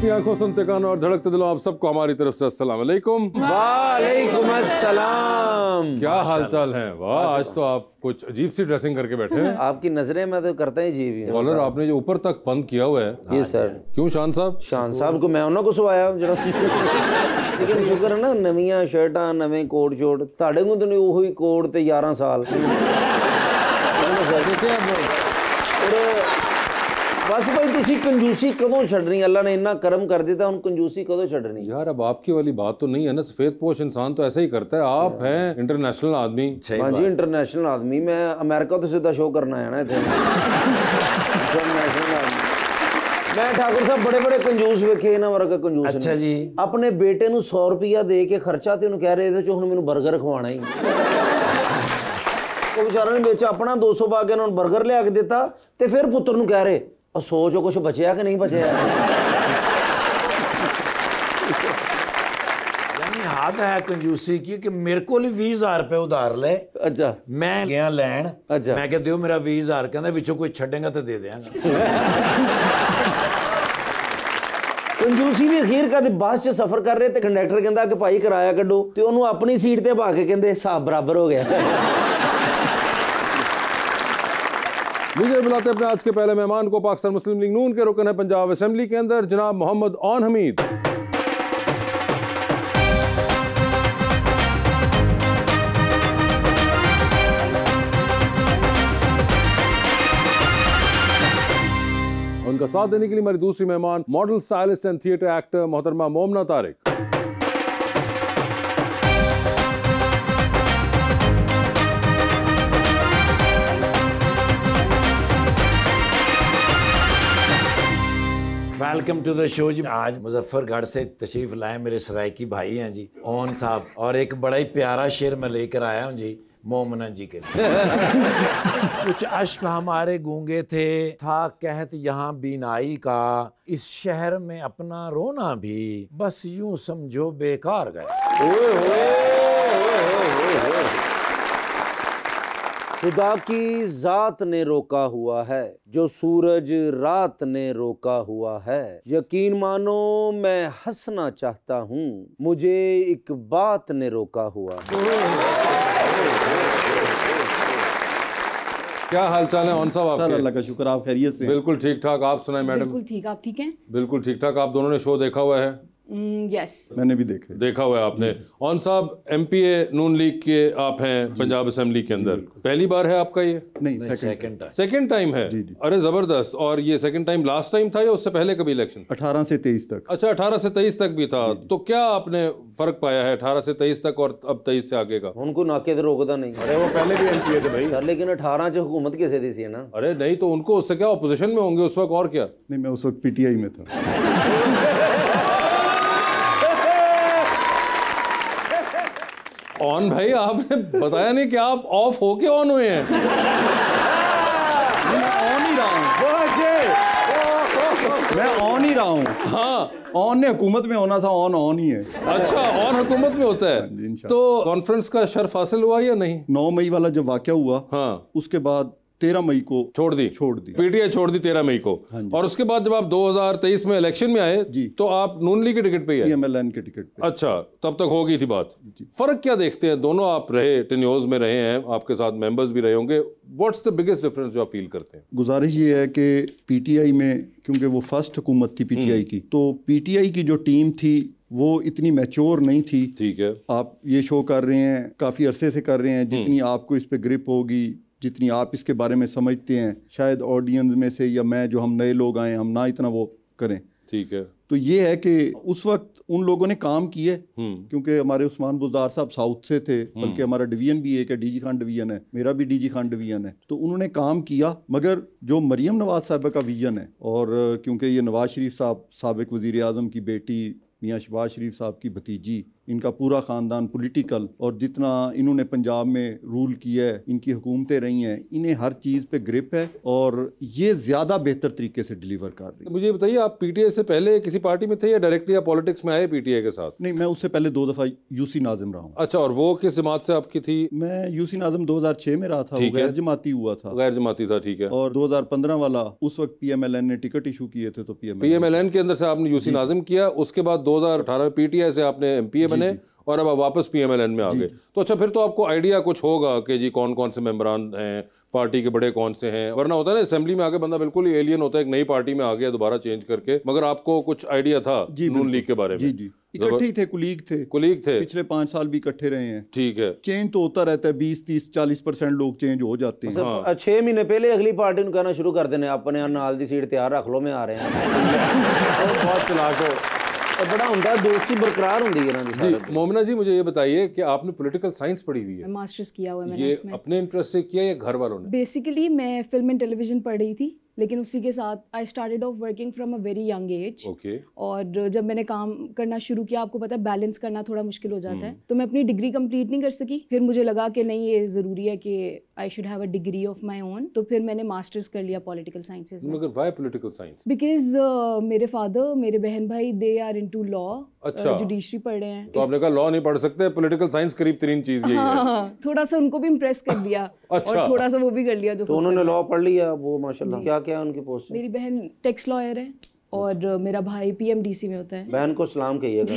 देखती आंखों, सुनते कानों और धड़कते दिलों, आप सबको हमारी तरफ से अस्सलाम वालेकुम। वालेकुम अस्सलाम। क्या हाल चाल है? वाह, आज तो आप कुछ अजीब सी ड्रेसिंग करके बैठे हैं। आपकी नजरें में तो करता ही जी भी हूं। कॉलर आपने जो ऊपर तक बंद किया हुआ है, ये सर क्यों शान साहब? शान साहब को मैं उन्होंने को सवाया जरा लेकिन शुक्र है ना, नवीं शर्टां नवे कोट शोट ਤੁਹਾਡੇ ਨੂੰ तो ਉਹੀ ਕੋਟ ਤੇ 11 साल बस भाई तुसी कंजूसी कदों छड़नी? अल्लाह ने इन्ना करम कर दिया, उन कंजूसी कदों छड़नी? यार अब आपकी वाली बात तो नहीं है ना, सफेद पोश इंसान तो ऐसा ही करता है। आप हैं इंटरनेशनल आदमी। हाँ जी, इंटरनेशनल आदमी। मैं अमेरिका तो सीधा शो करना है ना इतने इंटरनेशनल आदमी। मैं ठाकुर साहब बड़े बड़े कंजूस वेखे इन्हां वर्गा कंजूस। अच्छा जी। अपने बेटे नूं 100 रुपया दे के खर्चा ते उन्होंने कह रहे इहदे चों हुण मैनूं बर्गर खवाना ही। वो बेचारा ने बेचा अपना 200 पा के उन्होंने बर्गर लिया के दिता ते फिर पुत्र नूं कह रहे और सोचो कुछ बचया कि नहीं बचया। यानी हाथ है कंजूसी की कि मेरे को 20,000 रुपए उधार ले। अच्छा। मैं गया लैन। अच्छा। मैं कह दियो मेरा 20,000, कहंदा विचों कोई छड़ेगा तो दे देंगा। कंजूसी भी अखीर का बस च सफर कर रहे थे, कंडक्टर कहता कि भाई किराया कड्डो ते उन्होंने अपनी सीट ते पा के कहंदे हिसाब बराबर हो गया। मुझे बुलाते अपने आज के पहले मेहमान को पाकिस्तान मुस्लिम लीग नून के रुकन है पंजाब असेंबली के अंदर, जनाब मोहम्मद ओन हमीद। उनका साथ देने के लिए हमारी दूसरी मेहमान model, stylist and theatre actor मोहतरमा Momina Tariq. Welcome to the show जी। आज मुजफ्फरगढ़ से तशरीफ लाए मेरे सराइकी भाई हैं जी, ओन साहब, और एक बड़ा ही प्यारा शेर मैं लेकर आया हूँ जी मोमना जी के लिए। कुछ अश्क हमारे गूंगे थे, था कहत यहाँ बीनाई का, इस शहर में अपना रोना भी बस यूं समझो बेकार गया। खुदा की जात ने रोका हुआ है, जो सूरज रात ने रोका हुआ है, यकीन मानो मैं हंसना चाहता हूँ, मुझे एक बात ने रोका हुआ। क्या हाल चाल है ओन साहब आपके? सर अल्लाह का शुक्र, आप खैरियत से? बिल्कुल ठीक ठाक, आप सुनाए मैडम? बिल्कुल ठीक, आप ठीक हैं? बिल्कुल ठीक ठाक। आप दोनों ने शो देखा हुआ है? यस, मैंने भी देखा हुआ है आपने। ओन साहब एमपीए नून लीग के आप हैं पंजाब असेंबली के अंदर, पहली बार है आपका ये? नहीं, सेकंड टाइम है। अरे जबरदस्त। और ये सेकंड टाइम लास्ट टाइम था या उससे पहले कभी इलेक्शन? 18 से 23 तक। अच्छा, 18 से 23 तक भी था। तो क्या आपने फर्क पाया है 18 से 23 तक और अब 23 से आगे का? उनको नाके तो रोकता नहीं। अरे वो पहले भी एमपीए थे भाई सर, लेकिन 18 च हुकूमत कैसे दी सी है ना? अरे नहीं तो उनको उससे क्या ऑपोजिशन में होंगे उस वक्त, और क्या? नहीं, मैं उस वक्त पीटीआई में था। ऑन भाई, आपने बताया नहीं कि आप ऑफ होके ऑन हुए हैं। मैं ऑन ही रहा हूँ। हाँ, ऑन ने हुकूमत में होना था, ऑन ही है। अच्छा, ऑन हुकूमत में होता है। तो कॉन्फ्रेंस का शर्फ हासिल हुआ या नहीं? 9 मई वाला जब वाकया हुआ, हाँ, उसके बाद 13 मई को छोड़ दी पीटीआई छोड़ दी 13 मई को। और उसके बाद जब आप 2023 में इलेक्शन में आए तो आप नून लीग के टिकट पे ही आए? एमएलएन के टिकट पे। अच्छा, तब तक हो गई थी बात। फर्क क्या देखते हैं? दोनों आप रहे टेन्योर्स में रहे हैं, आपके साथ मेंबर्स भी रहे होंगे। व्हाट्स द बिगेस्ट डिफरेंस जो आप फील करते हैं? गुजारिश ये है कि पीटीआई में, क्योंकि वो फर्स्ट हुकूमत थी पीटीआई की, तो पीटीआई की जो टीम थी वो इतनी मैच्योर नहीं थी। ठीक है, आप ये शो कर रहे हैं, काफ़ी अरसे से कर रहे हैं, जितनी आपको इस पे ग्रिप होगी, जितनी आप इसके बारे में समझते हैं, शायद ऑडियंस में से या मैं, जो हम नए लोग आए, हम ना इतना वो करें। ठीक है। तो ये है कि उस वक्त उन लोगों ने काम किए, क्योंकि हमारे उस्मान बुज़दार साहब साउथ से थे, बल्कि हमारा डिवीजन भी एक है, डीजी खान डिवीजन है, मेरा भी डीजी खान डिवीजन है, तो उन्होंने काम किया। मगर जो मरियम नवाज साहब का विजन है, और क्योंकि ये नवाज शरीफ साहब साबिक वज़ीर आज़म की बेटी, मियाँ शहबाज शरीफ साहब की भतीजी, इनका पूरा ख़ानदान पॉलिटिकल, और जितना इन्होंने पंजाब में रूल किया है, इनकी हुकूमतें रही हैं, इन्हें हर चीज़ पे ग्रिप है और ये ज़्यादा बेहतर तरीके से डिलीवर कर रही है। मुझे बताइए, आप पीटीआई से पहले किसी पार्टी में थे या डायरेक्टली आप पॉलिटिक्स में आए पीटीआई के साथ? नहीं, मैं उससे पहले 2 दफ़ा यूसी नाज़िम रहा हूँ। अच्छा, और वो किस जमात से आपकी थी? मैं यूसी नाज़िम 2006 में रहा था, वो गैर जमाती हुआ था। गैर जमाती था, ठीक है। और 2015 वाला उस वक्त पीएमएलएन ने टिकट इशू किए थे, तो पीएमएलएन के अंदर से आपने यूसी नाज़िम किया, उसके बाद 2018 में पीटीआई से आपने एमपीए बने और अब आप वापस पीएमएलएन में आ गए। तो अच्छा, फिर तो आपको आइडिया कुछ होगा कि जी कौन कौन से मेंबरान हैं, पार्टी के बड़े कौन से हैं, वरना होता है ना असेंबली में आके बंदा बिल्कुल ही एलियन होता है, एक नई पार्टी में आ गया दोबारा चेंज करके, मगर आपको कुछ आइडिया था नून लीग के बारे में? जी जी, इकट्ठे ही थे, कुलीग थे, पिछले 5 साल भी इकट्ठे रहे हैं। ठीक है, चेंज तो होता रहता है, 20, 30, 40% लोग चेंज हो जाते हैं। 6 महीने पहले अगली पार्टी ने कहना शुरू कर देने, अपने नाल दी सीट तैयार रख लो, मैं आ रहे हैं। बहुत चलाक हो, बड़ा होंदा, दोस्ती बरकरार होंदी है ना जी। मोमिना जी, मुझे ये बताइए कि आपने पॉलिटिकल साइंस पढ़ी हुई है? मास्टर्स किया हुआ है मैंने ये इसमें। अपने इंटरेस्ट से किया या घर वालों ने? बेसिकली मैं फिल्म एंड टेलीविजन पढ़ रही थी, लेकिन उसी के साथ I started off working from a very young age. Okay. और जब मैंने काम करना शुरू किया, आपको पता है बैलेंस करना थोड़ा मुश्किल हो जाता है, तो मैं अपनी डिग्री कंप्लीट नहीं कर सकी। फिर मुझे लगा कि नहीं, ये ज़रूरी है कि I should have a degree of my own, तो फिर मैंने मास्टर्स कर लिया पॉलिटिकल साइंसेज में। मगर व्हाई पॉलिटिकल साइंस? बिकॉज मेरे फादर, मेरे बहन भाई, दे आर इनटू लॉ, अच्छा, जुडिशरी पढ़ रहे हैं। तो आपने कहा लॉ नहीं पढ़ सकते, पॉलिटिकल साइंस करीब तरीन चीज यही है। हाँ, थोड़ा सा उनको भी इम्प्रेस कर दिया। अच्छा। और थोड़ा सा वो भी कर लिया जो तो उन्होंने लॉ पढ़ लिया, वो माशाल्लाह। क्या क्या उनकी पोस्ट? मेरी बहन टैक्स लॉयर है और मेरा भाई पीएमडीसी में होता है। बहन को सलाम कहिएगा।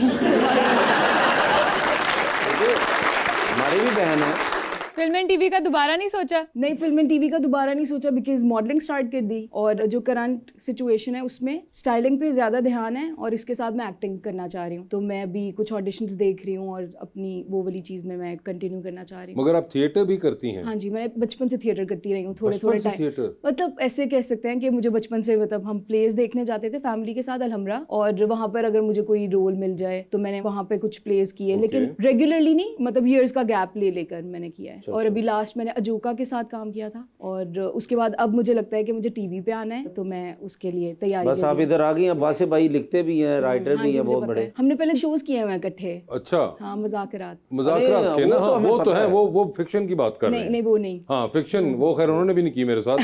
हमारी भी बहन है। फिल्म एंड टीवी का दोबारा नहीं सोचा? नहीं, फिल्म एंड टीवी का दोबारा नहीं सोचा, बिकॉज मॉडलिंग स्टार्ट कर दी और जो करंट सिचुएशन है उसमें स्टाइलिंग पे ज़्यादा ध्यान है और इसके साथ मैं एक्टिंग करना चाह रही हूँ। तो मैं अभी कुछ ऑडिशंस देख रही हूँ और अपनी वो वाली चीज़ में मैं कंटिन्यू करना चाह रही हूँ। मगर आप थिएटर भी करती हैं? हाँ जी, मैं बचपन से थिएटर करती रही हूँ, थोड़े टाइम। मतलब ऐसे कह सकते हैं कि मुझे बचपन से, मतलब हम प्लेस देखने जाते थे फैमिली के साथ अलहमरा, और वहाँ पर अगर मुझे कोई रोल मिल जाए तो मैंने वहाँ पे कुछ प्लेस किए, लेकिन रेगुलरली नहीं, मतलब ईयर्स का गैप ले लेकर मैंने किया है। और अभी लास्ट मैंने अजोका के साथ काम किया था और उसके बाद अब मुझे लगता है कि मुझे टीवी पे आना है, तो मैं उसके लिए तैयारी। बस आप इधर आ गई हैं। वासे भाई लिखते भी हैं, राइटर भी हैं बहुत बड़े। हमने पहले शोज किए हुए हैं इकट्ठे। अच्छा। हाँ, मज़ाक़रात के ना। हाँ, वो तो है, वो फिक्शन की बात कर रहे हैं। नहीं, वो नहीं। हाँ, फिक्शन वो खैर उन्होंने भी नहीं की मेरे साथ।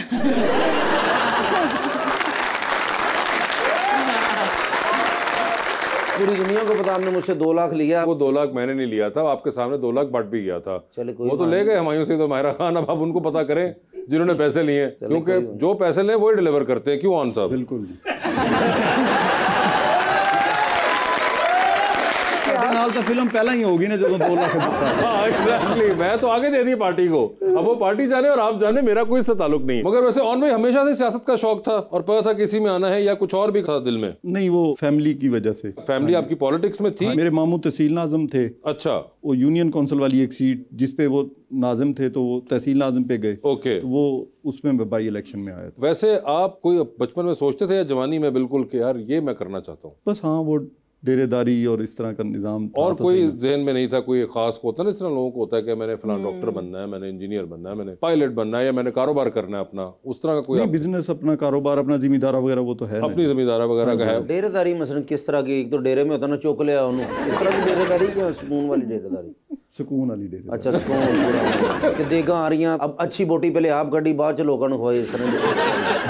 पूरी दुनिया को पता, आपने मुझसे 2 लाख लिया। वो 2 लाख मैंने नहीं लिया था, आपके सामने 2 लाख बट भी गया था। चले, वो तो ले गए हुमायूं से, तो माहिरा खान। अब आप उनको पता करें जिन्होंने पैसे लिए, क्योंकि जो पैसे ले वही डिलीवर करते हैं। क्यों आन साहब? बिल्कुल। नाल तो फिल्म पहला ही होगी ना जो 2 लाख। हाँ, एग्जैक्टली। मैं तो आगे दे दी पार्टी को, अब वो पार्टी जाने और आप जाने, मेरा कोई इससे ताल्लुक नहीं। मगर वैसे ऑन भाई हमेशा से सियासत का शौक था और पता था किसी में आना है, या कुछ और भी था दिल में? नहीं, वो फैमिली की वजह से। फैमिली आपकी पॉलिटिक्स में थी? मेरे मामू तहसील नाज़िम थे। अच्छा। वो यूनियन काउंसिल वाली एक सीट जिसपे वो नाज़िम थे, तो वो तहसील नाज़िम पे गए। ओके। तो वो उसमें मैं बाई इलेक्शन में आया था। वैसे आप कोई बचपन में सोचते थे या जवानी में बिल्कुल कि यार ये मैं करना चाहता हूँ? बस हाँ, वो डेरेदारी और इस तरह का निज़ाम था। और कोई जहन में नहीं था कोई खास होता ना, इस तरह लोगों को होता है कि मैंने फलां डॉक्टर बनना है, मैंने इंजीनियर बनना है, मैंने पायलट बनना है, या मैंने कारोबार करना है अपना, उस तरह का कोई? नहीं, बिजनेस अपना, कारोबार अपना, जिम्मेदारा वगैरह वो तो है, अपनी जिम्मेदारा वगैरह का है। डेरेदारी मसलन किस तरह की? एक तो डेरे में होता ना, चुक लिया उन्होंने, इस तरह की डेरेदारी या सुकून वाली डेरेदारी? सुकून वाली डेरेदारी। अच्छा, सुकून कि देगा आ रही हैं, अब अच्छी बोटी पहले आप गड्डी बाद च लोगों को खोए, इस तरह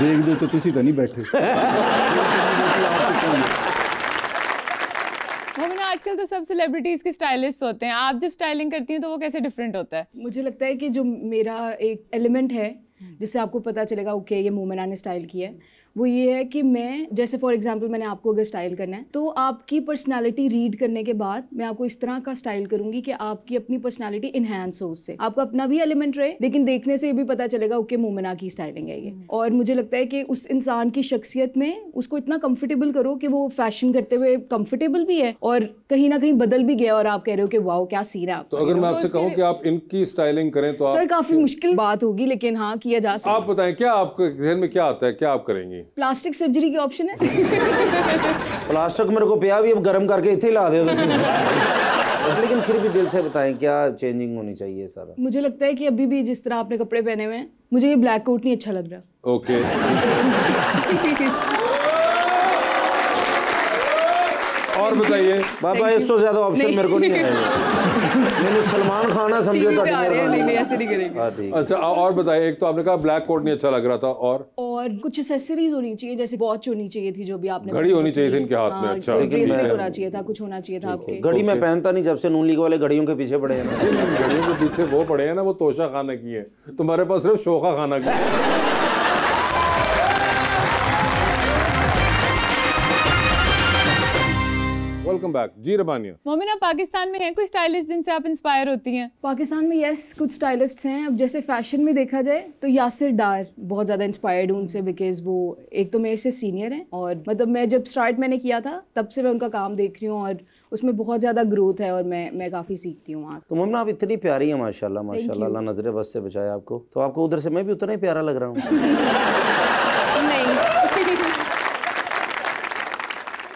देख दो तो तुसी तो नहीं बैठे। आजकल तो सब सेलिब्रिटीज के स्टाइलिस्ट होते हैं, आप जब स्टाइलिंग करती हैं तो वो कैसे डिफरेंट होता है? मुझे लगता है कि जो मेरा एक एलिमेंट है जिससे आपको पता चलेगा ओके ये मोमिना ने स्टाइल किया है, वो ये है कि मैं, जैसे फॉर एग्जांपल मैंने आपको अगर स्टाइल करना है तो आपकी पर्सनालिटी रीड करने के बाद मैं आपको इस तरह का स्टाइल करूंगी कि आपकी अपनी पर्सनालिटी इन्हांस हो, उससे आपका अपना भी एलिमेंट रहे, लेकिन देखने से ये भी पता चलेगा ओके मोमिना की स्टाइलिंग है ये। और मुझे लगता है कि उस इंसान की शख्सियत में उसको इतना कंफर्टेबल करो कि वो फैशन करते हुए कंफर्टेबल भी है और कहीं ना कहीं बदल भी गया और आप कह रहे हो कि वाओ क्या सीन है। तो अगर मैं आपसे कहूँ कि आप इनकी स्टाइलिंग करें तो सर काफी मुश्किल बात होगी, लेकिन हाँ किया जा सकता है। आप बताएं क्या आपको जहन में क्या आता है, क्या आप करेंगी? प्लास्टिक सर्जरी की ऑप्शन है। प्लास्टिक मेरे को पिया भी, अब गर्म करके इतने ला दे। लेकिन फिर भी दिल से बताएं क्या चेंजिंग होनी चाहिए सारा? मुझे लगता है कि अभी भी जिस तरह आपने कपड़े पहने हुए हैं, मुझे ये ब्लैक कोट नहीं अच्छा लग रहा। ओके। और बताइए। बाबा इससे ज्यादा ऑप्शन मेरे को नहीं है। मैंने सलमान खान समझो तो नहीं ऐसे नहीं करेंगे। अच्छा और बताइए, एक तो आपने कहा ब्लैक कोट नहीं अच्छा लग रहा था, और कुछ एक्सेसरीज होनी चाहिए, जैसे वॉच होनी चाहिए थी जो भी आपने, घड़ी होनी चाहिए थी इनके हाथ में। अच्छा, ब्रेसलेट होना चाहिए था, कुछ होना चाहिए था आपके। घड़ी मैं पहनता नहीं, जब से नून लीग वाले घड़ियों के पीछे पड़े हैं। घड़ियों के पीछे वो पड़े हैं ना, वो तोशा खाना की है, तुम्हारे पास सिर्फ शोखा खाना की है। वेलकम बैक जी रबानिया। मोमिना, पाकिस्तान में है कोई स्टाइलिस्ट जिनसे आप इंस्पायर होती हैं? पाकिस्तान में यस कुछ स्टाइलिस्ट्स हैं। अब जैसे फैशन में देखा जाए तो यासिर डार बहुत ज़्यादा इंस्पायर्ड हूँ उनसे, बिकॉज वो एक तो मेरे से सीनियर हैं, और मतलब मैं जब स्टार्ट मैंने किया था तब से मैं उनका काम देख रही हूँ, और उसमें बहुत ज़्यादा ग्रोथ है, और मैं काफ़ी सीखती हूँ वहाँ। तो मोमिना आप इतनी प्यारी है माशाल्लाह माशाल्लाह, अल्लाह नजरे बस से बचाए आपको। तो आपको उधर से मैं भी उतना ही प्यारा लग रहा हूँ।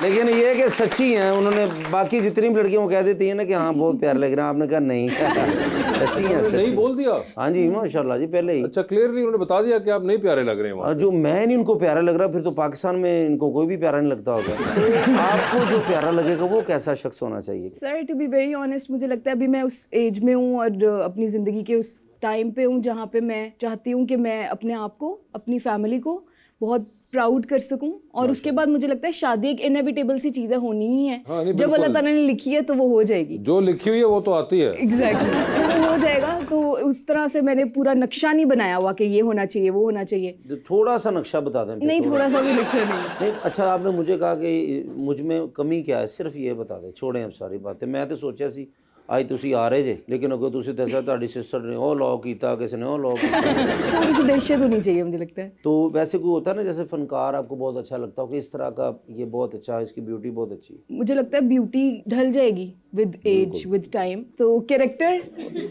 लेकिन ये कि सच्ची हैं, उन्होंने बाकी जितनी भी लड़कियों को कह देती है ना कि हाँ बहुत प्यार लग रहा है, आपने कहा नहीं सच्ची हैं। नहीं बोल दिया? हाँ जी माशाल्लाह जी, पहले ही। अच्छा, क्लियरली उन्होंने बता दिया कि आप नहीं प्यारे लग रहे हैं वहाँ। जो मैं नहीं उनको प्यारा लग रहा, फिर तो पाकिस्तान में इनको कोई भी प्यारा नहीं लगता होगा। तो आपको जो प्यारा लगेगा वो कैसा शख्स होना चाहिए? Sir to be very honest, मुझे लगता है अभी मैं उस एज में हूँ और अपनी ज़िंदगी के उस टाइम पे हूँ जहाँ पे मैं चाहती हूँ कि मैं अपने आप को, अपनी फैमिली को बहुत प्राउड कर सकूं, और उसके बाद मुझे लगता है शादी एक इनएविटेबल सी चीज़ें होनी ही है। हाँ, जब अल्लाह ताला ने लिखी है तो वो हो जाएगी, जो लिखी हुई है वो तो आती है। एग्जैक्टली तो वो हो जाएगा। तो उस तरह से मैंने पूरा नक्शा नहीं बनाया हुआ कि ये होना चाहिए वो होना चाहिए। थोड़ा सा नक्शा बता दें। नहीं, थोड़ा सा भी लिखा नहीं। अच्छा, आपने मुझे कहा कि मुझ में कमी क्या है, सिर्फ ये बता दें, छोड़ें अब सारी बातें। मैं तो सोचा सी आज तुसी आ रहे जे, लेकिन अगर तुसी दसा ਤੁਹਾਡੀ सिस्टर ने ਉਹ लॉ किया, किसी ने ਉਹ लॉ किया। थोड़ी सी दहशत होनी चाहिए मुझे लगता है। तो वैसे कोई होता है ना, जैसे फनकार आपको बहुत अच्छा लगता हो कि इस तरह का ये बहुत अच्छा है, इसकी ब्यूटी बहुत अच्छी। मुझे लगता है ब्यूटी ढल जाएगी विद एज, विद टाइम। तो कैरेक्टर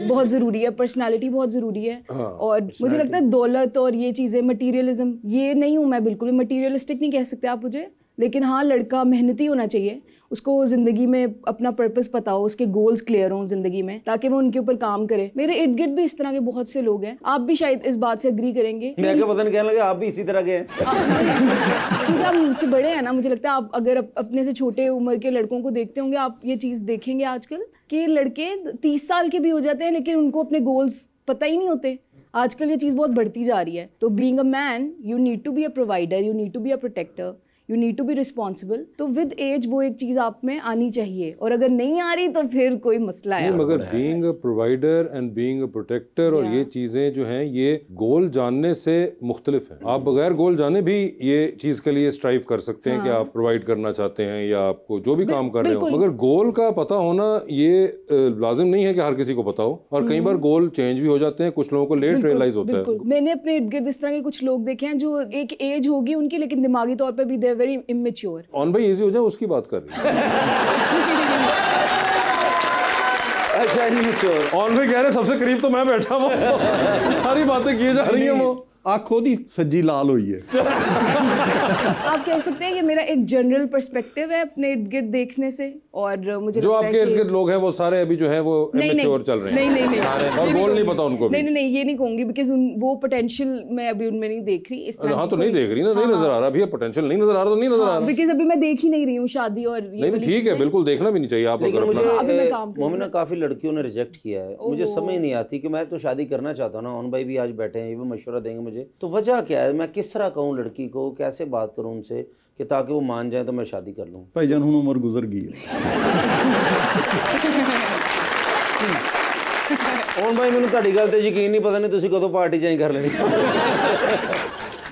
बहुत ज़रूरी है, पर्सनालिटी बहुत ज़रूरी है। और मुझे लगता है दौलत और ये चीज़ें, मटीरियलिज्म, ये नहीं हूँ मैं, बिल्कुल मटीरियलिस्टिक नहीं कह सकते आप मुझे, लेकिन हाँ लड़का मेहनती होना चाहिए, उसको ज़िंदगी में अपना पर्पस पता हो, उसके गोल्स क्लियर हों ज़िंदगी में, ताकि वो उनके ऊपर काम करे। मेरे इर्द गिर्द भी इस तरह के बहुत से लोग हैं, आप भी शायद इस बात से एग्री करेंगे। मैं क्या पता नहीं कहने लगे आप भी इसी तरह के हैं। क्योंकि आप मुझसे बड़े हैं ना, मुझे लगता है आप अगर अपने से छोटे उम्र के लड़कों को देखते होंगे, आप ये चीज़ देखेंगे आजकल कि लड़के 30 साल के भी हो जाते हैं लेकिन उनको अपने गोल्स पता ही नहीं होते। आजकल ये चीज़ बहुत बढ़ती जा रही है। तो being a man you need to be a provider, you need to be a protector, you need to be responsible. तो विद एज वो एक चीज़ आप में आनी चाहिए, और अगर नहीं आ रही तो फिर कोई मसला है। मगर being a provider and being a protector और ये चीज़ें जो हैं ये गोल जानने से मुख्तलिफ हैं। आप बगैर गोल जाने भी ये चीज़ के लिए स्ट्राइव कर सकते हैं कि आप प्रोवाइड करना चाहते हैं या आपको जो भी काम कर रहे हो, मगर गोल का पता होना ये लाजिम नहीं है कि हर किसी को पता हो, और कई बार गोल चेंज भी हो जाते हैं, कुछ लोगों को लेट रियलाइज होता है। मैंने अपने इर्द गिर्द इस तरह के कुछ लोग देखे हैं जो एक एज होगी उनकी, लेकिन दिमागी तौर पर भी वेरी इमेच्योर। ऑन भाई इजी हो जाए उसकी बात कर रही है। अच्छा, इमेच्योर ऑन भाई कह रहे सबसे करीब तो मैं बैठा हूँ, सारी बातें की जा रही हैं वो। आँख खुद ही सज्जी लाल हुई है। आप कह सकते हैं कि मेरा एक जनरल पर्सपेक्टिव है अपने इर्द गिर्द देखने से, और मुझे जो लगता आपके है इर्द गिर्द लोग हैं वो सारे अभी जो है वो इमेच्योर चल रहे हैं। नहीं और गोल नहीं पता उनको भी। नहीं ये नहीं कहूंगी, बिकॉज वो पोटेंशियल मैं अभी उनमें नहीं देख रही इस तरह। हाँ तो नहीं देख रही ना, नहीं नजर आ रहा अभी, पोटेंशियल नहीं नजर आ रहा तो नहीं नजर आ रहा, बिकॉज अभी मैं देख ही नहीं रही हूँ शादी और ये नहीं ठीक है, बिल्कुल देखना भी नहीं चाहिए आप। लेकिन अगर मुझे मोमिना काफ़ी लड़कियों ने रिजेक्ट किया है, मुझे समझ नहीं आती कि मैं तो शादी करना चाहता हूँ ना, ऑन भाई भी आज बैठे हैं, ये भी मशवरा देंगे मुझे, तो वजह क्या है, मैं किस तरह कहूँ लड़की को, कैसे बात करूँ उनसे कि ताकि वो मान जाए तो मैं शादी कर लूँ। भाईजान हुण उम्र गुजर गई है। ਹੁਣ भाई मैंने ਤੁਹਾਡੀ ਗੱਲ ਤੇ ਯਕੀਨ नहीं, पता नहीं ਤੁਸੀਂ कदों पार्टी चेंज कर लेनी।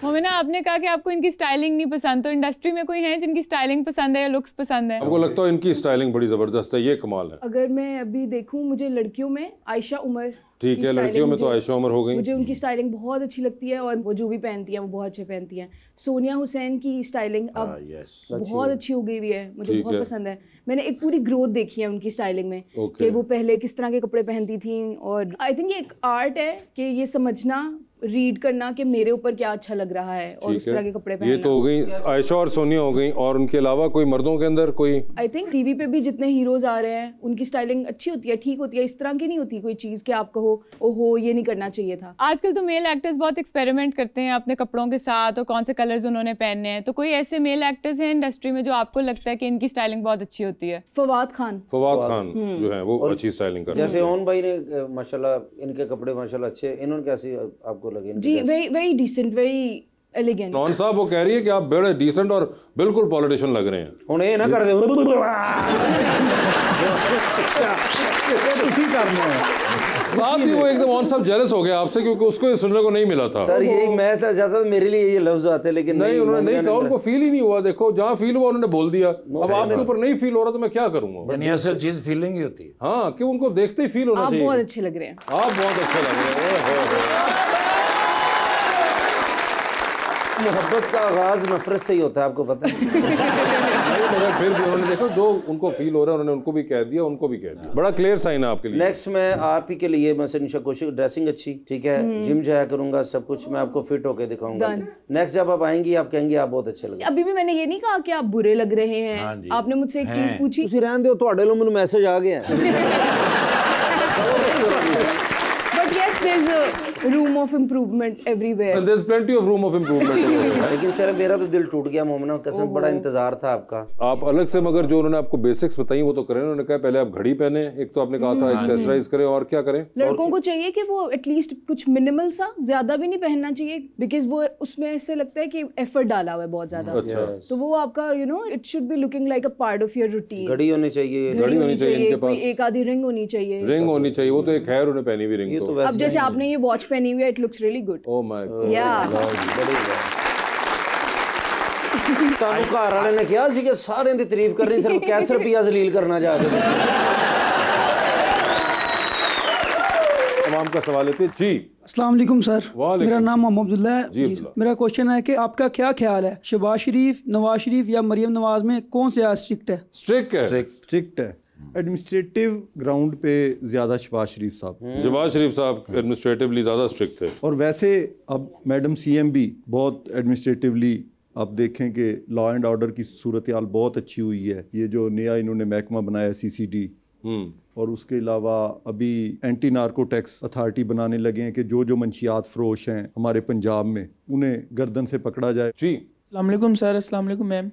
मोमिना, आपने कहा कि आपको इनकी स्टाइलिंग नहीं पसंद, तो इंडस्ट्री में कोई है जिनकी स्टाइलिंग पसंद है या लुक्स पसंद है? आपको लगता है इनकी स्टाइलिंग बड़ी जबरदस्त है, ये कमाल है। अगर मैं अभी देखूं, मुझे लड़कियों में आयशा उमर, ठीक है, लड़कियों में तो आयशा उमर हो गई, मुझे उनकी स्टाइलिंग बहुत अच्छी लगती है, और वो जो भी पहनती हैं वो बहुत अच्छे पहनती हैं। सोनिया हुसैन की स्टाइलिंग अब बहुत अच्छी हो गई हुई है, मुझे बहुत पसंद है। मैंने एक पूरी ग्रोथ देखी है उनकी स्टाइलिंग में, कि वो पहले किस तरह के कपड़े पहनती थी, और आई थिंक ये एक आर्ट है कि ये समझना रीड करना कि मेरे ऊपर क्या अच्छा लग रहा है और उस तरह के कपड़े पहनना। ये तो हो गई आयशा और सोनिया हो गई, और उनके अलावा कोई मर्दों के अंदर कोई? आई थिंक टीवी पे भी जितने हीरोज आ रहे हैं उनकी स्टाइलिंग अच्छी होती है, ठीक होती है, इस तरह की नहीं होती कोई चीज़ कि आप कहो ओहो ये नहीं करना चाहिए था। आजकल तो मेल एक्टर्स बहुत एक्सपेरिमेंट करते हैं अपने कपड़ों के साथ और कौन से कलर्स उन्होंने पहनने हैं, तो कोई ऐसे मेल एक्टर्स हैं इंडस्ट्री में जो आपको लगता है कि इनकी स्टाइलिंग बहुत अच्छी होती है? फवाद खान जो है वो अच्छी स्टाइलिंग करते हैं। जैसे ओन भाई ने माशाल्लाह इनके कपड़े माशाल्लाह अच्छे, इन्होंने कैसी आपको लगे? जी very very decent, very elegant. नॉन साहब वो कह रही है कि आप बड़े डिसेंट और बिल्कुल पॉलिटिशियन लग रहे हैं। ਹੁਣ ਇਹ ਨਾ ਕਰਦੇ ਤੁਸੀਂ करना है। साथ ही वो एकदम ऑन साहब जेलस हो गया आपसे, क्योंकि उसको ये सुनने को नहीं मिला था। सर यही मैं सच चाहता था, मेरे लिए ये लफ्ज आते लेकिन नहीं, उन्होंने नहीं कहा, उनको फील ही नहीं हुआ। देखो जहाँ फील हुआ उन्होंने बोल दिया, अब आपके ऊपर नहीं फील हो रहा तो मैं क्या करूंगा? यानी असल चीज फीलिंग ही होती है। हाँ, कि उनको देखते ही फील होना आप चाहिए। बहुत अच्छे लग रहे हैं। आप बहुत अच्छे लग रहे हैं। मोहब्बत का आगाज नफरत से ही होता है, आपको पता है। नहीं, मगर फिर भी उन्होंने देखो जो उनको फील हो रहा है उन्होंने उनको भी कह दिया, उनको भी कह दिया। बड़ा क्लियर साइन है आपके लिए। नेक्स्ट मैं आप ही के लिए मैं निशा कोशिश, ड्रेसिंग अच्छी, ठीक है, जिम जाया करूंगा, सब कुछ मैं आपको फिट होके दिखाऊंगा। नेक्स्ट जब आप आएंगी आप कहेंगे आप बहुत अच्छे लगे। अभी भी मैंने ये नहीं कहा कि आप बुरे लग रहे हैं। आपने मुझसे एक चीज पूछी। ਤੁਸੀਂ ਰਹਿਣ ਦਿਓ, ਤੁਹਾਡੇ ਲਈ ਮੈਨੂੰ ਮੈਸੇਜ ਆ ਗਿਆ। But yes, there's a room of improvement everywhere. And there's plenty of room of improvement. लेकिन चलो मेरा तो दिल टूट गया मोमिना, कसम बड़ा इंतजार था आपका। आप अलग से मगर जो उन्होंने आपको बेसिक्स बताई वो तो करें। उन्होंने कहा पहले आप घड़ी पहने, एक तो आपने कहा था एक्सरसाइज करें, और क्या करें? लड़कों को चाहिए कि वो एटलीस्ट कुछ मिनिमल सा, ज्यादा भी नहीं पहनना चाहिए, बिकॉज वो उसमें ऐसे लगता है कि एफर्ट डाला हुआ है बहुत ज्यादा। अच्छा। तो वो आपका it should be looking like a part of your routine. घड़ी होनी चाहिए, घड़ी होनी चाहिए इनके पास, एक आधी रिंग होनी चाहिए। रिंग होनी चाहिए, वो तो एक है उन्होंने पहनी हुई रिंग। तो अब जैसे आपने ये वॉच पहनी हुई है, it looks really good. Oh my God. या ਤੁਹਾਨੂੰ ਘਰ ਵਾਲੇ ਨੇ ਕਿਹਾ ਸੀ ਕਿ ਸਾਰਿਆਂ ਦੀ ਤਾਰੀਫ ਕਰਨੀ, ਸਿਰਫ ਕੈਸ ਰੁਪਿਆ ਜ਼ਲੀਲ ਕਰਨਾ ਜਾ ਕੇ। तमाम का सवाल लेते जी। अस्सलाम वालेकुम सर, वालेकुम। मेरा नाम मोहम्मद अब्दुल्ला है जी, जी। मेरा क्वेश्चन है कि आपका क्या ख्याल है, शहबाज शरीफ, नवाज शरीफ या मरियम नवाज में कौन से ज़्यादा स्ट्रिक्ट है? स्ट्रिक्ट है। स्ट्रिक्ट है। एडमिनिस्ट्रेटिव ग्राउंड पे ज़्यादा शहबाज शरीफ साहब। शहबाज शरीफ साहब एडमिनिस्ट्रेटिवली ज़्यादा स्ट्रिक्ट थे। और वैसे अब मैडम सीएम भी बहुत एडमिनिस्ट्रेटिवली, आप देखें कि लॉ एंड ऑर्डर की सूरत हाल बहुत अच्छी हुई है। ये जो नया इन्होंने महकमा बनाया CCD, और उसके अलावा अभी एंटी नार्को टैक्स अथॉरिटी बनाने लगे हैं कि जो जो मंशियात फरोश हैं हमारे पंजाब में उन्हें गर्दन से पकड़ा जाए। जी अस्सलाम वालेकुम सर। अस्सलाम वालेकुम मैम।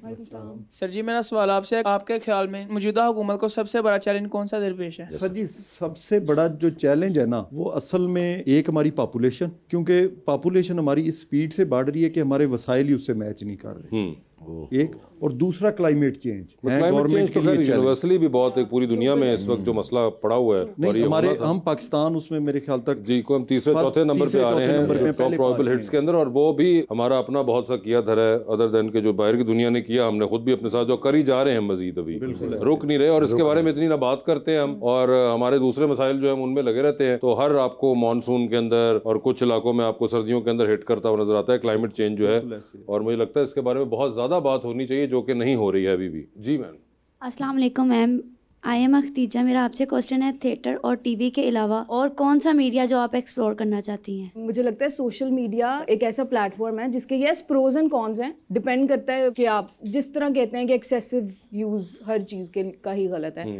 सर जी मेरा सवाल आपसे है, आपके ख्याल में मौजूदा हुकूमत को सबसे बड़ा चैलेंज कौन सा दरपेश है? सर जी सबसे बड़ा जो चैलेंज है ना वो असल में एक हमारी पॉपुलेशन, क्योंकि पॉपुलेशन हमारी इस स्पीड से बढ़ रही है कि हमारे वसाइल ही उससे मैच नहीं कर रहे। एक और दूसरा क्लाइमेट चेंज है गवर्नमेंट के लिए यूनिवर्सली भी बहुत, एक पूरी दुनिया में इस वक्त जो मसला पड़ा हुआ है। नहीं हमारे हम पाकिस्तान उसमें मेरे ख्याल तक जी को हम तीसरे चौथे नंबर पे आ रहे हैं टॉप प्रोबेबल हिट्स के अंदर, और वो भी हमारा अपना बहुत सा किया धरा है अदर देन के जो बाहर की दुनिया ने किया, हमने खुद भी अपने साथ जो कर ही जा रहे हैं, मजीद अभी रुक नहीं रहे, और इसके बारे में इतनी ना बात करते हैं हम, और हमारे दूसरे मसाइल जो है उनमें लगे रहते हैं। तो हर आपको मानसून के अंदर और कुछ इलाकों में आपको सर्दियों के अंदर हिट करता हुआ नजर आता है क्लाइमेट चेंज जो है, और मुझे लगता है इसके बारे में बहुत ज्यादा बात होनी चाहिए जो कि नहीं हो रही है अभी भी। जी मैम। अस्सलाम वालेकुम मैम, आई एम खतीजा। मेरा आपसे क्वेश्चन है, थिएटर और टीवी के अलावा और कौन सा मीडिया जो आप एक्सप्लोर करना चाहती हैं? मुझे लगता है सोशल मीडिया एक ऐसा प्लेटफॉर्म है जिसके यस प्रोज एंड कॉन्स हैं, डिपेंड करता है कि आप जिस तरह कहते हैं कि एक्सेसिव यूज़ हर चीज़ के का ही गलत है।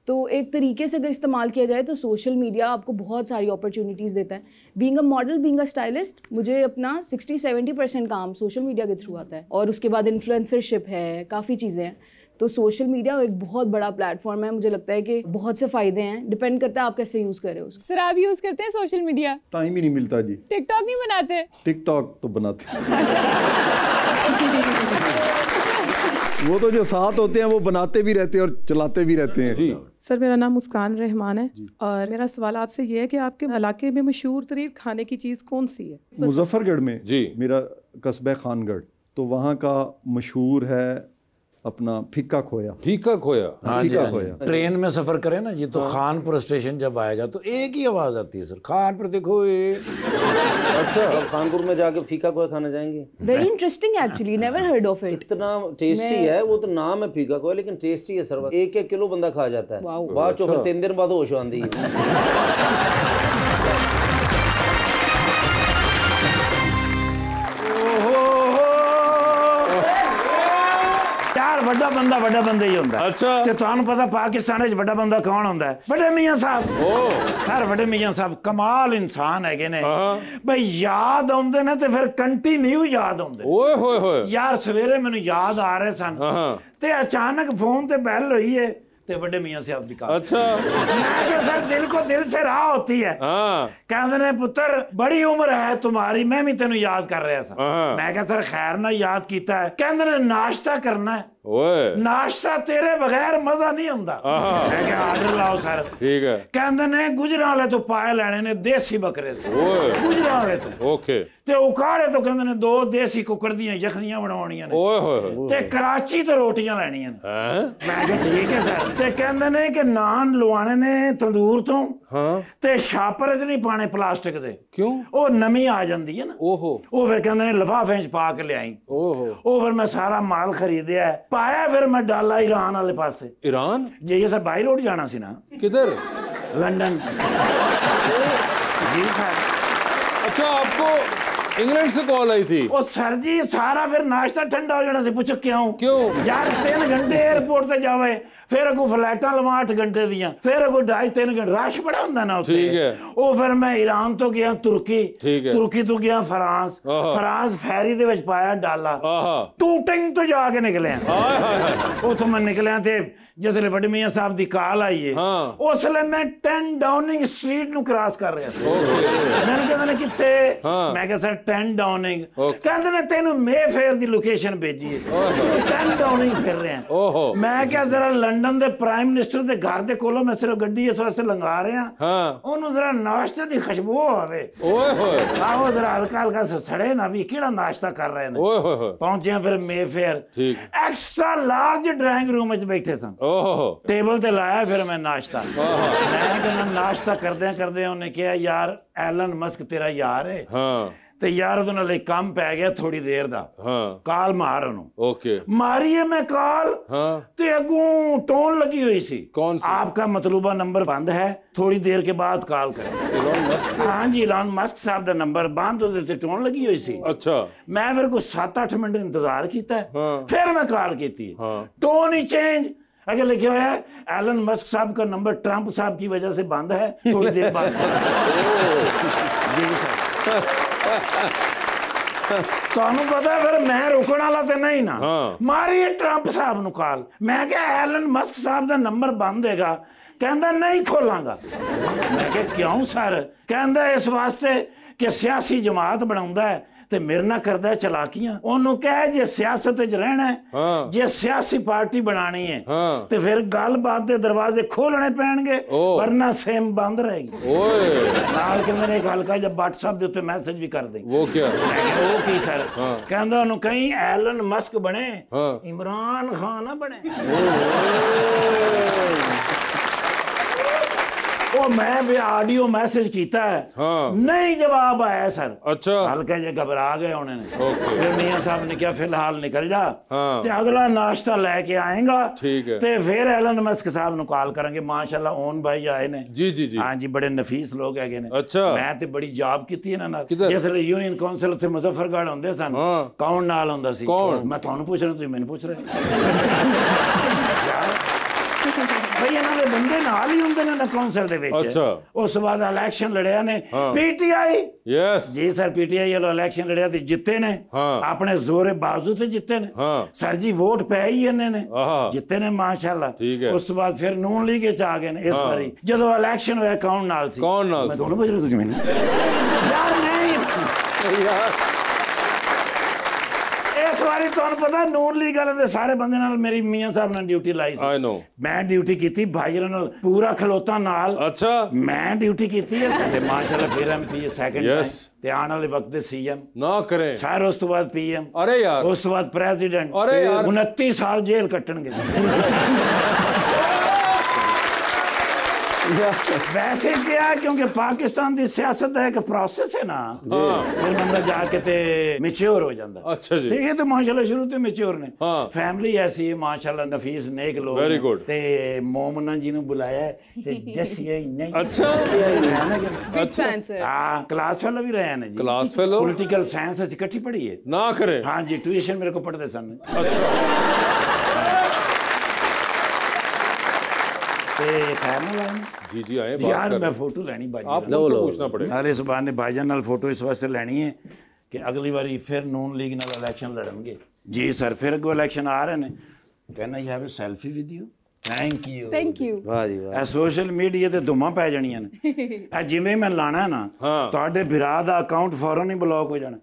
तो एक तरीके से अगर इस्तेमाल किया जाए तो सोशल मीडिया आपको बहुत सारी अपॉर्चुनिटीज़ देता है। Being a model, being a stylist, मुझे अपना 60-70% काम सोशल मीडिया के थ्रू आता है, और उसके बाद इन्फ्लुएंसरशिप है, काफ़ी चीज़ें हैं। तो सोशल मीडिया एक बहुत बड़ा प्लेटफॉर्म है, मुझे लगता है कि बहुत से फ़ायदे हैं, डिपेंड करता है आप कैसे यूज़ कर रहे हो उसको। सर आप यूज़ करते हैं सोशल मीडिया? टाइम ही नहीं मिलता जी। टिकटॉक नहीं बनाते? टिकटॉक तो बनाते वो तो जो साथ होते हैं वो बनाते भी रहते हैं और चलाते भी रहते हैं। जी सर मेरा नाम मुस्कान रहमान है, और मेरा सवाल आपसे ये है कि आपके इलाके में मशहूर तरीन खाने की चीज़ कौन सी है? मुजफ्फरगढ़ में जी मेरा कस्बा खानगढ़, तो वहाँ का मशहूर है अपना फीका खोया। फीका खोया। फीका खोया। ट्रेन में सफर करें ना जी, तो खानपुर स्टेशन जब आएगा तो एक ही आवाज आती है सर, खानपुर देखो ये। अच्छा अब खानपुर में जाके फीका खोया खाने जाएंगे? Very interesting actually, never heard of it. इतना टेस्टी है वो, तो नाम है फीका खोया लेकिन टेस्टी है सर। 1-1 किलो बंदा खा जाता है, बाद चो फिर 3 दिन बाद होश आंदी है। ਵੱਡਾ ਬੰਦਾ ਹੀ ਹੁੰਦਾ। ਅੱਛਾ। ਤੇ ਤੁਹਾਨੂੰ ਪਤਾ ਪਾਕਿਸਤਾਨ ਵਿੱਚ ਵੱਡਾ ਬੰਦਾ ਕੌਣ ਹੁੰਦਾ ਹੈ? ਵੱਡੇ ਮੀਆਂ ਸਾਹਿਬ। ਸਰ ਵੱਡੇ ਮੀਆਂ ਸਾਹਿਬ ਕਮਾਲ ਇਨਸਾਨ ਹੈਗੇ ਨੇ ਬਈ, ਯਾਦ ਆਉਂਦੇ ਨੇ ਤੇ ਫਿਰ ਕੰਟੀਨਿਊ ਯਾਦ ਆਉਂਦੇ। ਓਏ ਹੋਏ ਹੋਏ ਯਾਰ ਸਵੇਰੇ ਮੈਨੂੰ ਯਾਦ ਆ ਰਹੇ ਸਨ ਤੇ ਅਚਾਨਕ ਫੋਨ ਤੇ ਬੈਲ ਹੋਈ ਹੈ ਤੇ ਵੱਡੇ ਮੀਆਂ ਸਾਹਿਬ ਦੀ ਕਾਲ। अच्छा। मैं क्या सर दिल को दिल से राह होती है। कहते ने पुत्र बड़ी उम्र है तुम्हारी, मैं भी तेन याद कर रहा था। मैं क्या सर खैर ना याद किया है। कहते ने नाश्ता करना है। नाश्ता तेरे बगैर मजा नहीं आता। मैं क्या आर्डर लाओ सर। ठीक है। कहते ने गुजरां वाले तो पाए लेने ने देसी बकरे गुजरां वाले तो ओके ते उकाड़े तो कहते ने 2 देसी कुकड़ दी यखनियां बनवानियां ने ते कराची तो रोटियां लेनियां ने। मैं क्या ठीक है सर। ते कहते ने कि नान लवाने ने तंदूर तो ते छापर च नहीं पाने प्लास्टिक दे। क्यों? ओ नमी आ जाती है ना। ओहो। ओ फिर कहते ने लिफाफे च पा के लियाई। ओहो। ओ फिर मैं सारा माल खरीदया पाया, फिर मैं डाला ईरान वाले पासे। ईरान जी सर बाई रोड जाना सी ना। किधर? लंदन। जी सर। अच्छा, आपको इंग्लैंड से कॉल आई थी? ओ सर जी सारा फिर नाश्ता ठंडा हो जाना सी। पूछो क्यों? यार 3 घंटे एयरपोर्ट ते जावे, फिर अगू फ्लाइटा लवा 8 घंटे दियां, फिर अगू 2.5-3 घंटे रश बड़ा हुंदा ना उत्थे। ठीक है। ओ फिर मैं ईरान तो गया तुर्की, तुर्की तो गया फ्रांस, फ्रांस फेरी दे विच पाया डाला, टूटिंग तो जाके निकले। उथों मैं निकलिया ते जिसले वड्डे मियां साहब दी कॉल आई है उसले मैं 10 डाउनिंग स्ट्रीट नु क्रॉस कर रहा था। मैंने कहंदे ने किथे? मैं कहा सर 10 डाउनिंग। कहंदे ने तेनू मेफेयर दी लोकेशन भेजी है, 10 डाउनिंग फिर रहे हैं। मैं क्या जरा लंदन दे प्राइम मिनिस्टर दे घर दे कोलों मैं सिर्फ गड्डी इस वास्ते लंघा रहा ओनू जरा नाश्ते दी खुशबू आवे। ओए होए। आओ जरा हल्का हल्का सड़े ना भी केड़ा नाश्ता कर रहे ने। ओए होए। पहुंचे फिर Mayfair, extra large drawing room में बैठे सन। टेबल ते लाया फिर मैं नाश्ता। मैं कहना नाश्ता करदे उन्हें कहा यार एलन मस्क तेरा यार है ते यार ਉਹਦੇ ਨਾਲ ਇੱਕ ਕੰਮ ਪੈ ਗਿਆ ਥੋੜੀ ਦੇਰ ਦਾ। ਕਾਲ ਮਾਰ ਉਹਨੂੰ। ਓਕੇ। ਮਾਰੀ है मैं कॉल ते अगू टोन लगी हुई सी। कौन सी? आपका मतलूबा नंबर बंद है, थोड़ी देर के बाद कॉल करें। Elon Musk? हाँ जी इलॉन मस्क साहब दा नंबर बंद होते ते टोन लगी हुई सी। अच्छा। मैं फिर कुछ 7-8 मिनट इंतजार किया, फिर मैं कॉल की, टोन ही चेंज। अगर लिखा हुआ है एलन मस्क साहब का नंबर ट्रंप साहब की वजह से बंद है, थोड़ी देर बाद। ਤੁਹਾਨੂੰ ਪਤਾ ਫਿਰ ਮੈਂ ਰੁਕਣ ਵਾਲਾ ਤੇ ਨਹੀਂ ਨਾ। ਮਾਰੀ ਟਰੰਪ ਸਾਹਿਬ ਨੂੰ ਕਾਲ। ਮੈਂ ਕਿਹਾ ਐਲਨ ਮਸਕ ਸਾਹਿਬ ਦਾ ਨੰਬਰ ਬੰਦ ਹੈਗਾ। ਕਹਿੰਦਾ ਨਹੀਂ ਖੋਲਾਂਗਾ। ਮੈਂ ਕਿਹਾ ਕਿਉਂ ਸਰ? ਕਹਿੰਦਾ ਇਸ ਵਾਸਤੇ ਕਿ ਸਿਆਸੀ ਜਮਾਤ ਬਣਾਉਂਦਾ ਹੈ ਤੇ ਮੇਰੇ ਨਾਲ ਕਰਦਾ ਚਲਾਕੀਆਂ। ਉਹਨੂੰ ਕਹੇ ਜੇ ਸਿਆਸਤ ਵਿੱਚ ਰਹਿਣਾ ਹੈ, ਜੇ ਸਿਆਸੀ ਪਾਰਟੀ ਬਣਾਣੀ ਹੈ ਤੇ ਫਿਰ ਗੱਲਬਾਤ ਦੇ ਦਰਵਾਜ਼ੇ ਖੋਲਣੇ ਪੈਣਗੇ, ਵਰਨਾ ਸੇਮ ਬੰਦ ਰਹੇਗੀ। ਓਏ ਨਾਲ ਕਹਿੰਦੇ ਨੇ ਇੱਕ ਹਲਕਾ ਜਿਹਾ WhatsApp ਦੇ ਉੱਤੇ ਮੈਸੇਜ ਵੀ ਕਰ ਦੇ। ਉਹ ਕੀ? ਉਹ ਕੀ ਸਰ? ਕਹਿੰਦਾ ਉਹਨੂੰ ਕਹੀਂ ਐਲਨ ਮਸਕ ਬਣੇ, ਇਮਰਾਨ ਖਾਨ ਨਾ ਬਣੇ। ਉਹ ਮੈਂ ਵੀ ਆਡੀਓ ਮੈਸੇਜ ਕੀਤਾ ਹੈ, ਨਹੀਂ ਜਵਾਬ ਆਇਆ ਸਰ। ਅੱਛਾ। ਹਲਕੇ ਜੇ ਘਬਰਾ ਗਏ ਉਹਨਾਂ ਨੇ। ਫਿਰ ਮੀਆਂ ਸਾਹਿਬ ਨੇ ਕਿਹਾ ਫਿਲਹਾਲ ਨਿਕਲ ਜਾ ਤੇ ਅਗਲਾ ਨਾਸ਼ਤਾ ਲੈ ਕੇ ਆਏਗਾ ਤੇ ਫਿਰ ਐਲਨ ਮਸਕ ਸਾਹਿਬ ਨੂੰ ਕਾਲ ਕਰਾਂਗੇ। ਮਾਸ਼ਾਅੱਲਾ ਓਨ ਭਾਈ ਆਏ ਨੇ। ਜੀ ਜੀ ਜੀ। ਹਾਂਜੀ ਬੜੇ ਨਫੀਸ ਲੋਕ ਹੈਗੇ ਨੇ। ਅੱਛਾ। ਮੈਂ ਤੇ ਬੜੀ ਜਾਬ ਕੀਤੀ ਇਹਨਾਂ ਨਾਲ। ਜਿਸ ਵੇਲੇ ਯੂਨੀਅਨ ਕਾਉਂਸਲ ਉੱਥੇ ਮੁਜ਼ੱਫਰਗੜ੍ਹ ਹੁੰਦੇ ਸਨ, ਕੌਣ ਨਾਲ ਹੁੰਦਾ ਸੀ? ਮੈਂ ਤੁਹਾਨੂੰ ਪੁੱਛ ਰਿਹਾ, ਤੁਸੀਂ ਮੈਨੂੰ ਪੁੱਛ ਰਹੇ। भाई इन्होंने बंदे नाल ही होंगे ना काउंसिल दे विच। अच्छा। उस बाद इलेक्शन लड़िया ने पीटीआई। यस जी सर पीटीआई वाला इलेक्शन लड़िया ते जिते ने। अपने जोरे बाजू ते जिते ने। सर जी वोट पै ही इन्हें ने जिते ने माशाल्लाह। उस बाद फिर नून लीग च आ गए ने इस बारी। जदों इलेक्शन होया कौन नाल सी? कौन नाल? मैं दोनों बज रहे तुझे मैंने यार नहीं यार इस बारी ਤੁਹਾਨੂੰ ਪਤਾ ਨੂਨ ਲੀਗ ਵਾਲੇ ਦੇ ਸਾਰੇ ਬੰਦੇ ਨਾਲ ਮੇਰੀ ਮੀਆਂ ਸਾਹਿਬ ਨੇ ਡਿਊਟੀ ਲਾਈ ਸੀ। ਆਈ ਨੋ। ਮੈਂ ਡਿਊਟੀ ਕੀਤੀ ਭਾਈ ਨਾਲ ਪੂਰਾ ਖਲੋਤਾ ਨਾਲ। ਅੱਛਾ। ਮੈਂ ਡਿਊਟੀ ਕੀਤੀ ਹੈ ਤੇ ਮਾਸ਼ਾਅੱਲਾ ਫਿਰ ਐਮਪੀ ਸੈਕੰਡ ਟਾਈਮ ਤੇ ਆਉਣ ਵਾਲੇ ਵਕਤ ਦੇ ਸੀਐਮ ਨਾ ਕਰੇ ਸਰ। ਉਸ ਤੋਂ ਬਾਅਦ ਪੀਐਮ। ਅਰੇ ਯਾਰ ਉਸ ਤੋਂ ਬਾਅਦ ਪ੍ਰੈਜ਼ੀਡੈਂਟ। ਅਰੇ ਯਾਰ 29 ਸਾਲ ਜੇਲ੍ਹ ਕੱਟਣਗੇ। वैसे क्या, क्योंकि पाकिस्तान दी सियासत है, एक प्रोसेस है ना, फिर बंदा जाके ते मैच्योर हो जाता। अच्छा जी। ठीक है, तो माशाल्लाह शुरू तो मैच्योर ने। हाँ। फैमिली ऐसी है माशाल्लाह, नफीस नेक लोग। Very good. ते मोमना जी ने बुलाया ते जसिए नहीं। अच्छा बिग फैन सर। हां, क्लास फेलो भी रहे हैं ना जी। Class fellow? पॉलिटिकल साइंस से इकट्ठी पढ़ी है ना करें। हाँ जी, ट्यूशन मेरे को पढ़ते सन। अच्छा। खैर ना लाइन जी जी आए यार, मैं फोटो लेनी भाई, आप मुझसे पूछना पड़े। अरे इस बार ने भाईजान नाल फोटो इस वास्ते लेनी है कि अगली बारी फिर नून लीग नाल इलेक्शन लड़नगे। जी सर, फिर अगो इलेक्शन आ रहे हैं, कहना you have a selfie with you. Thank you, thank you. वाह जी वाह। ਇਹ ਸੋਸ਼ਲ ਮੀਡੀਆ ਤੇ ਧੁੰਮਾਂ ਪੈ ਜਾਣੀਆਂ ਨੇ। ਇਹ ਜਿਵੇਂ ਮੈਂ ਲਾਣਾ ਹੈ ਨਾ, ਤੁਹਾਡੇ ਭਰਾ ਦਾ ਅਕਾਊਂਟ ਫੌਰਨ ਹੀ ਬਲੌਕ ਹੋ ਜਾਣਾ।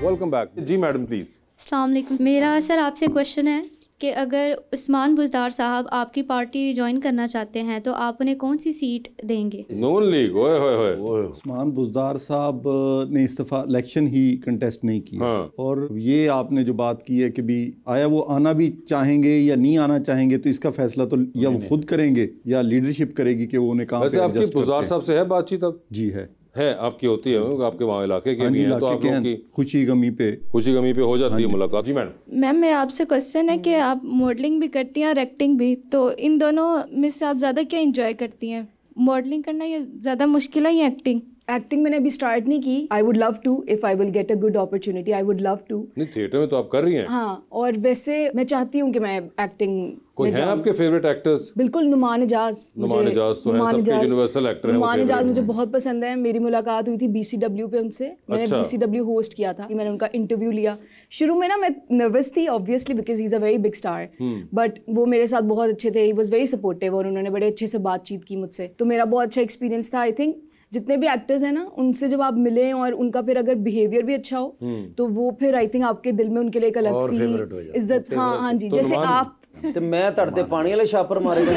वेलकम बैक जी मैडम प्लीज। अस्सलाम वालेकुम। मेरा सर आपसे क्वेश्चन है कि अगर उस्मान बुज़दार साहब आपकी पार्टी ज्वाइन करना चाहते हैं तो आप उन्हें कौन सी सीट देंगे? नून लीग। ओए होए होए। उस्मान बुज़दार साहब ने इस्तीफा इलेक्शन ही कंटेस्ट नहीं किया। और ये आपने जो बात की है कि भी आया वो आना भी चाहेंगे या नहीं आना चाहेंगे, तो इसका फैसला तो या वो खुद करेंगे या लीडरशिप करेगी कि वो उन्हें कहाँ पे आपकी बुज़दार साहब से है बातचीत? अब जी है आपकी होती है, आपके वहाँ इलाके के भी हैं, तो आप लोगों की खुशी गमी पे हो जाती है मुलाकात। जी मैडम। मैम, मेरा आपसे क्वेश्चन है कि आप मॉडलिंग भी करती हैं और एक्टिंग भी, तो इन दोनों में से आप ज़्यादा क्या एंजॉय करती हैं? मॉडलिंग करना ये ज़्यादा मुश्किल है या एक्टिंग? एक्टिंग मैंने अभी स्टार्ट नहीं की। I would love to, if I will get a good opportunity I would love to. नहीं, थिएटर में तो आप कर रही हैं। हाँ, और वैसे मैं चाहती हूँ कि मैं एक्टिंग। कोई है आपके फेवरेट एक्टर्स? बिल्कुल, नुमान इजाज। नुमान इजाज तो हैं, सबके यूनिवर्सल एक्टर हैं। नुमान इजाज मुझे बहुत पसंद है। मेरी मुलाकात हुई थी BCW पे उनसे। मैंने BCW होस्ट किया था, मैंने उनका इंटरव्यू लिया। शुरू में ना मैं नर्वस थी obviously, because he is a very big star, but वो मेरे साथ बहुत अच्छे थे। ही वाज वेरी सपोर्टिव और उन्होंने बड़े अच्छे से बातचीत की मुझसे, तो मेरा बहुत अच्छा एक्सपीरियंस था। आई थिंक जितने भी एक्टर्स हैं ना, उनसे जब आप मिलें और उनका फिर अगर बिहेवियर भी अच्छा हो तो वो फिर आई थिंक आपके दिल में उनके लिए एक अलग सी इज्जत। हाँ जी, जैसे आप तो मैं तड़ते पानी वाले छापर मारेगा।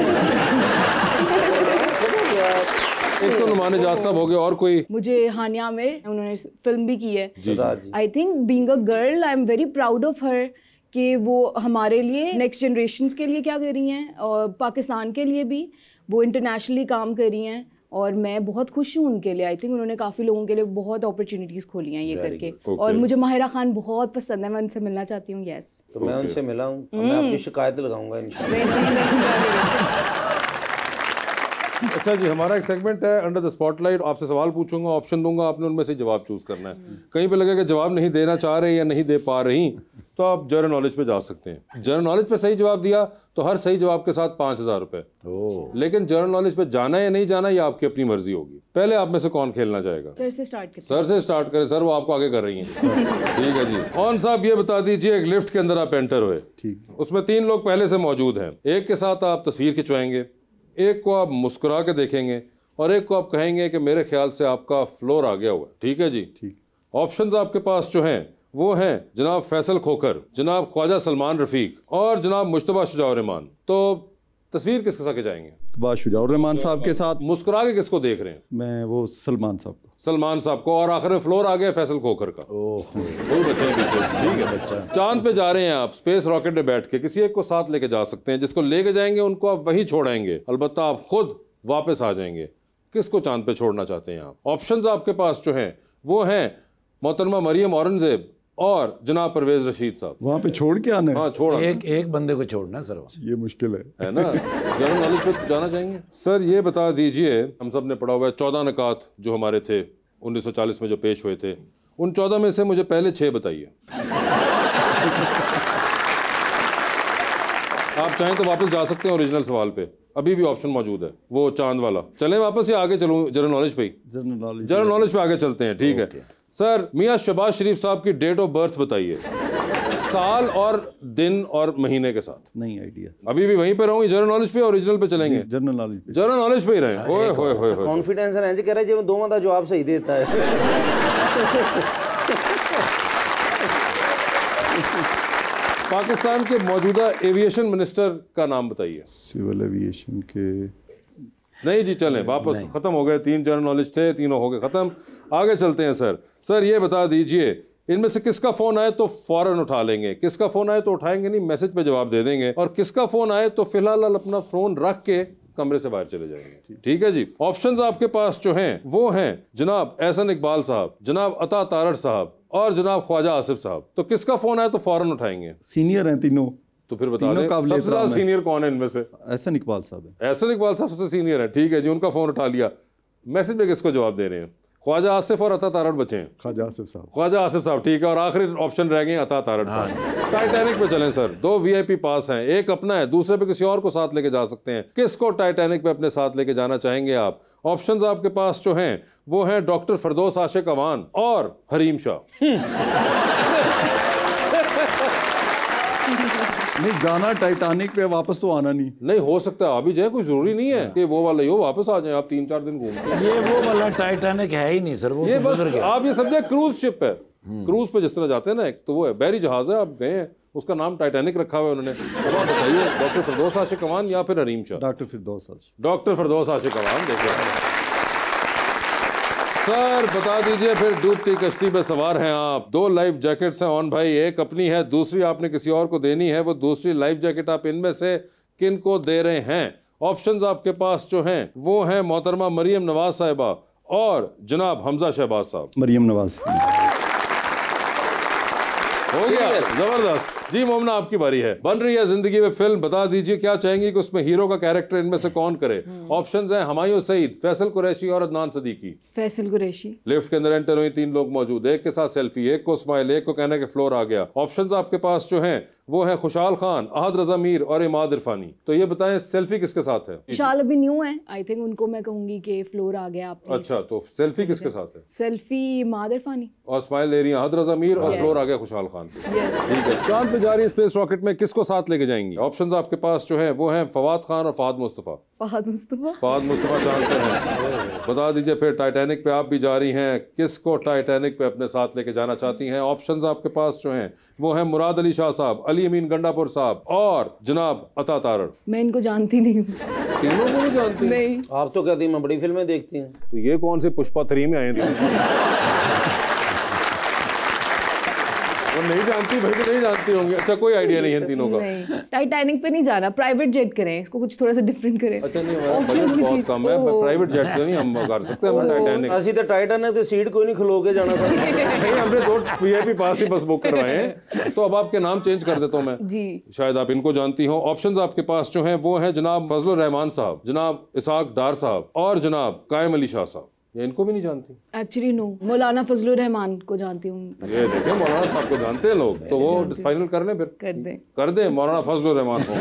एक तो नुमान इजाज साहब हो गए, और कोई? मुझे हानिया आमिर, उन्होंने फिल्म भी की है। I think being a girl I am very proud of her कि वो हमारे लिए, नेक्स्ट जनरेशन्स के लिए क्या कर रही हैं, और पाकिस्तान के लिए भी वो इंटरनेशनली काम कर रही हैं, और मैं बहुत खुश हूँ उनके लिए। आई थिंक उन्होंने काफ़ी लोगों के लिए बहुत अपॉर्चुनिटीज़ खोली हैं ये करके। और मुझे माहिरा खान बहुत पसंद है, मैं उनसे मिलना चाहती हूँ। यस, तो मैं उनसे मिला हूँ, मैं आपकी शिकायत लगाऊंगा इंशाल्लाह। अच्छा जी, हमारा एक सेगमेंट है अंडर द स्पॉटलाइट। आपसे सवाल पूछूंगा, ऑप्शन दूंगा, आपने उनमें से जवाब चूज करना है। कहीं पे लगे कि जवाब नहीं देना चाह रहे या नहीं दे पा रही, तो आप जनरल नॉलेज पे जा सकते हैं। जनरल नॉलेज पे सही जवाब दिया तो हर सही जवाब के साथ 5000 रुपए। लेकिन जनरल नॉलेज पे जाना या नहीं जाना ये आपकी अपनी मर्जी होगी। पहले आप में से कौन खेलना चाहेगा? सर से स्टार्ट करें। सर से स्टार्ट करें। सर वो आपको आगे कर रही हैं। ठीक है जी। ऑन साहब ये बता दीजिए, एक लिफ्ट के अंदर आप एंटर हुए, उसमें 3 लोग पहले से मौजूद हैं। एक के साथ आप तस्वीर खिंचवाएंगे, एक को आप मुस्कुरा के देखेंगे, और एक को आप कहेंगे कि मेरे ख्याल से आपका फ्लोर आ गया हुआ। ठीक है जी। ऑप्शंस आपके पास जो हैं वो हैं जनाब फैसल खोखर, जनाब ख्वाजा सलमान रफीक और जनाब मुश्तबा शुजाउर-रहमान। तो तस्वीर किसके साथ जाएंगे? शुजाउर-रहमान साहब के साथ। मुस्कुरा के किसको देख रहे हैं? मैं वो सलमान साहब को। सलमान साहब को। और आखिर में फ्लोर आ गया फैसल खोखर का। ठीक है बच्चा। चांद पे जा रहे हैं आप, स्पेस रॉकेट में बैठ के। किसी एक को साथ लेके जा सकते हैं, जिसको लेके जाएंगे उनको आप वहीं छोड़ाएंगे, अलबत्ता आप खुद वापस आ जाएंगे। किसको चांद पे छोड़ना चाहते हैं आप? ऑप्शंस आपके पास जो हैं वो हैं मोहतरमा मरियम औरंगजेब और जनाब परवेज रशीद साहब। वहाँ पे छोड़ के आना है? हाँ, छोड़ एक बंदे को छोड़ना सर, ये मुश्किल है ना। जनरल नॉलेज पे जाना चाहेंगे? सर ये बता दीजिए, हम सब ने पढ़ा हुआ है 14 नकात जो हमारे थे 1940 में जो पेश हुए थे, उन 14 में से मुझे पहले 6 बताइए। आप चाहें तो वापस जा सकते हैं ओरिजिनल सवाल पे, अभी भी ऑप्शन मौजूद है, वो चांद वाला। चलें वापस या आगे चलूं जनरल नॉलेज पे? जनरल नॉलेज पे आगे चलते हैं। ठीक है सर, मियाँ शहबाज शरीफ साहब की डेट ऑफ बर्थ बताइए, साल और दिन और महीने के साथ। नहीं आइडिया। अभी भी वहीं पे रहूंगी, जनरल नॉलेज पे ओरिजिनल पे चलेंगे? जनरल नॉलेज पे। जनरल नॉलेज पे ही रहें। ओए होए होए कॉन्फिडेंस है कह रहा है जी, दोनों का जवाब सही देता है। पाकिस्तान के मौजूदा एविएशन मिनिस्टर का नाम बताइए। सिविल एविएशन के नहीं जी, चलें वापस, खत्म हो गए। 3 जनरल नॉलेज थे, तीनों हो गए खत्म। आगे चलते हैं सर। सर ये बता दीजिए इनमें से किसका फोन आए तो फौरन उठा लेंगे, किसका फोन आए तो उठाएंगे नहीं, मैसेज पे जवाब दे देंगे, और किसका फोन आए तो फिलहाल अपना फोन रख के कमरे से बाहर चले जाएंगे। ठीक है जी। ऑप्शंस आपके पास जो हैं वो हैं जनाब एहसन इकबाल साहब, जनाब अता तारड़ साहब और जनाब ख्वाजा आसिफ साहब। तो किसका फोन आए तो फौरन उठाएंगे? सीनियर हैं तीनों, तो फिर बता दें सबसे ज्यादा सीनियर कौन है इनमें से? एहसन इकबाल साहब है। एहसन इकबाल साहब सबसे सीनियर है, ठीक है जी, उनका फोन उठा लिया। मैसेज में किसको जवाब दे रहे हैं? ख्वाजा आसिफ और अता तारड़ बचे हैं। ख्वाजा आसिफ साहब, ख्वाजा आसिफ साहब, ठीक है। और आखिरी ऑप्शन रह गए अता तारड़ साहब। टाइटैनिक पे चलें सर, 2 VIP पास हैं, एक अपना है, दूसरे पे किसी और को साथ लेके जा सकते हैं। किसको टाइटैनिक पे अपने साथ लेके जाना चाहेंगे आप? ऑप्शंस आपके पास जो हैं वो हैं डॉक्टर फरदौस आशिक अवान और हरीम शाह। नहीं जाना टाइटैनिक पे, वापस तो आना नहीं हो सकता अभी जाए, कोई जरूरी नहीं है कि वो वाला ही हो, वापस आ जाए आप 3-4 दिन घूम के। ये वो वाला टाइटैनिक है ही नहीं सर, वो ये तो बस गुजर गया। आप ये समझे क्रूज शिप है, क्रूज पे जिस तरह जाते हैं ना, एक तो वो है बहरी जहाज है, आप गए हैं, उसका नाम टाइटैनिक रखा हुआ है उन्होंने। अब आप बताइए डॉक्टर फरदौस आशिक अवान या फिर हरीम शाह? डॉक्टर फिरदौस आशिक। डॉक्टर फरदौस आशिक अवान। देखिए सर बता दीजिए फिर, डूबती कश्ती पे सवार हैं आप, 2 लाइफ जैकेट्स हैं ऑन भाई, एक अपनी है, दूसरी आपने किसी और को देनी है। वो दूसरी लाइफ जैकेट आप इनमें से किन को दे रहे हैं? ऑप्शंस आपके पास जो हैं वो हैं मोहतरमा मरियम नवाज साहिबा और जनाब हमजा शहबाज साहब। मरियम नवाज। हो गया, जबरदस्त जी। मोमना आपकी बारी है। बन रही है जिंदगी में फिल्म, बता दीजिए क्या चाहेंगी कि उसमें हीरो का कैरेक्टर इनमें से कौन करे? ऑप्शंस हैं हुमायूं सईद, फैसल कुरैशी और अदनान सदीकी। फैसल कुरैशी। लिफ्ट के अंदर एंटर हुई 3 लोग मौजूद, एक के साथ सेल्फी, एक को स्माइल, एक को कहने के फ्लोर आ गया। ऑप्शंस आपके पास जो हैं वो है खुशहाल खान, अहद रजा मीर और इमाद इरफानी। तो ये बताएं सेल्फी किसके साथ है? खुशहाल अभी न्यू है, आई थिंक उनको मैं कहूंगी कि फ्लोर आ गया आप। अच्छा, तो सेल्फी किसके साथ है? सेल्फी इमाद इरफानी। और स्माइल ले रही है अहद रजा मीर और फ्लोर आ गया खुशहाल खान। ठीक है। चांद पे जा रही है स्पेस रॉकेट में, किसको साथ लेके जाएंगी? ऑप्शंस आपके पास जो है वो है फवाद खान और फहद मुस्तफा। फहद मुस्तफा। फहद मुस्तफा चांद पे हैं। बता दीजिए फिर टाइटैनिक पे आप भी जा रही हैं, किसको टाइटैनिक पे अपने साथ लेके जाना चाहती हैं? ऑप्शंस आपके पास जो हैं वो है मुराद अली शाह साहब, अली अमीन गंडापुर साहब और जनाब अता तारड़। मैं इनको जानती नहीं हूँ। तीनों को नहीं जानती? नहीं। आप तो कहती मैं बड़ी फिल्में देखती हूँ। तो ये कौन से पुष्पा 3 में आए थे? वो नहीं जानती भाई, तो नहीं जानती होंगी। अच्छा, कोई आइडिया नहीं है तीनों का? नहीं, टाइटैनिक पे नहीं जाना, प्राइवेट जेट करें, इसको कुछ थोड़ा सा डिफरेंट करें। अच्छा, नहीं हमारा बजट बहुत कम है, प्राइवेट जेट से नहीं हम कर सकते। हम टाइटैनिक ਅਸੀਂ ਤਾਂ टाइटैनिक ਤੇ सीट कोई नहीं खलो के जाना था। नहीं, हमने 2 VIP पास ही बस बुक करवाए हैं। तो अब आपके नाम चेंज कर देता हूँ मैं जी, शायद आप इनको जानती हो। ऑप्शंस आपके पास जो हैं वो हैं जनाब फजलुर रहमान साहब, जनाब इसाक डार साहब और जनाब कायम अली शाह साहब। ये इनको भी नहीं जानती? एक्चुअली नो, मौलाना फजलुर रहमान को जानती हूँ। ये देखें, मौलाना साहब को जानते हैं लोग, तो वो फाइनल कर लें फिर। कर दें मौलाना फजलुर रहमान को।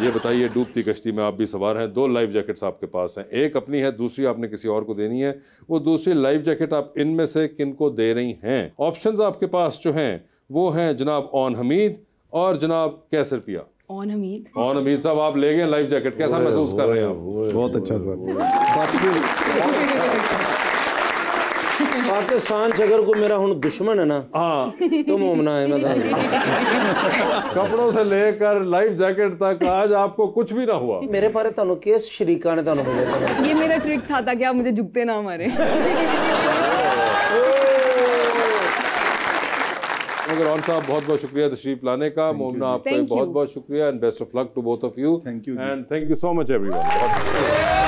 ये बताइए, डूबती कश्ती में आप भी सवार हैं, 2 लाइफ जैकेट्स आपके पास हैं, एक अपनी है, दूसरी आपने किसी और को देनी है। वो दूसरी लाइफ जैकेट आप इनमें से किनको दे रही हैं? ऑप्शंस आपके पास जो हैं वो हैं जनाब ओन हमीद और जनाब कैसर पिया। ओन हमीद। ओन हमीद साहब, आप ले गए लाइफ जैकेट, कैसा महसूस कर रहे हैं आप? बहुत अच्छा सर। पाकिस्तान च अगर कोई मेरा हुन दुश्मन है ना, हाँ, तो मोमना है। मैं कपड़ों से लेकर लाइफ जैकेट तक आज आपको कुछ भी ना हुआ। मेरे बारे तुहानू किस शरीका ने तुहानू बोला? ये मेरा ट्रिक था ताकि आप मुझे झुकते ना मारे। रौन साहब, बहुत बहुत शुक्रिया तशरीफ लाने का। मोमना, आपका बहुत बहुत शुक्रिया and best of luck to both of you. Thank you and thank you so much everyone.